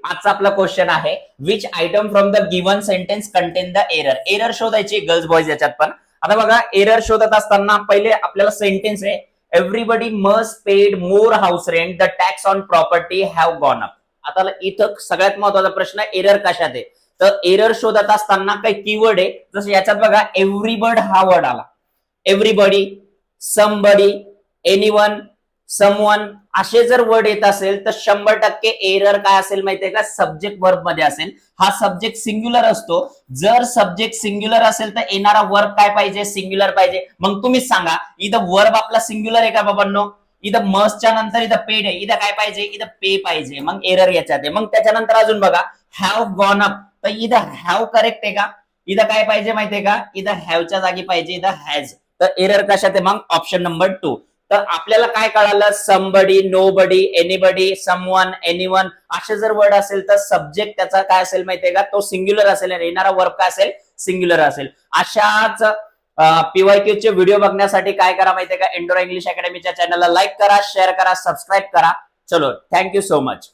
आजचा आपला क्वेश्चन आहे which item from the given sentence content the error. Error शोधायची गर्ल्स बॉयज याच्यात पण. आता बघा एरर शोधत असताना पहिले आपल्याला सेंटेन्स आहे everybody must paid more house rent, the tax on property have gone up. आता इथं सगळ्यात महत्वाचा प्रश्न एरर कशात आहे. तर एरर शोधत असताना काही कीवर्ड आहे, जसं याच्यात बघा एव्हरीबड हा वर्ड आला. एव्हरीबडी, समबडी, एनीवन, समवन असे जर वर्ड येत असेल तर 100% एरर काय असेल माहितीये का, सब्जेक्ट वर्ब मध्ये असेल. हा सब्जेक्ट सिंग्युलर असतो. जर सब्जेक्ट सिंग्युलर असेल तर येणारा वर्ब काय पाहिजे, सिंग्युलर पाहिजे. मग तुम्हीच सांगा इथं वर्ब आपला सिंग्युलर आहे का बाबांनो. इथं मस्टच्या नंतर इथं पेड आहे, इथं काय पाहिजे, इथं पे पाहिजे. मग एरर याच्यात आहे. मग त्याच्यानंतर अजून बघा हॅव गॉन अप, तर इथं हॅव करेक्ट आहे का, इथं काय पाहिजे माहितीये का, इथं हॅवच्या जागी पाहिजे इथं हॅज. तर एरर कशात आहे मग ऑप्शन नंबर 2. तर आपल्याला काय कळालं, somebody, nobody, anybody, someone, anyone असे जर वर्ड असेल तर सब्जेक्ट त्याचा काय असेल माहितीये का, तो सिंग्युलर असेल आणि येणारा वर्ब काय असेल, सिंग्युलर असेल. अशाच पीवायक्यू चे व्हिडिओ बघण्यासाठी काय करा माहितीये का, एंडोरा इंग्लिश अकॅडमीच्या चॅनलला लाईक करा, शेअर करा, सबस्क्राईब करा. चलो थँक्यू सो मच.